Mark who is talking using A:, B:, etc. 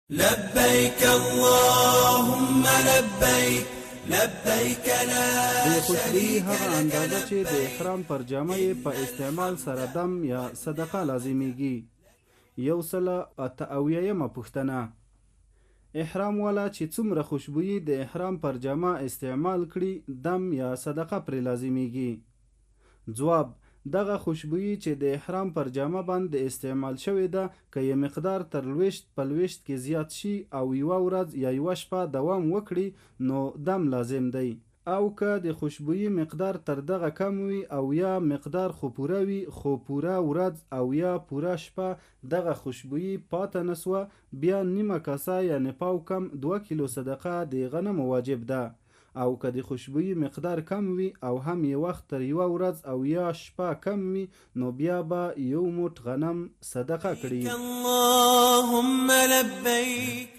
A: لبيك اللهم لبيك لبيك لا
B: د خوشبویي هغه اندازه چې د احرام پر جامه یې په استعمال سره دم یا صدقه لازمیږي. 188مه پوښتنه: احرام والا چې څومره خوشبویي د احرام پر جامه استعمال کړي دم یا صدقه پر لازمیږي؟ ځواب: دغه خوشبویي چې د احرام پر جامه باندې استعمال شوې ده که یې مقدار تر لويشت په لويشت کې زیات شي او یوه ورځ یا یوه شپه دوام وکړي نو دم لازم دی، او که د خوشبویي مقدار تر دغه کم وي او یا مقدار خو پوره وي خو پوره ورځ او یا پوره شپه دغه خوشبویي پاته نسوه بیا نیمه کاسه یعنی پاو کم 2 کیلو صدقه د غنمو واجب ده، او که د خوشبویي مقدار کم وي او هم یې وخت تر یوه ورځ او یا شپه کم وي نو بیا به 1 موټ غنم صدقه کړي.
A: اللهم لبيك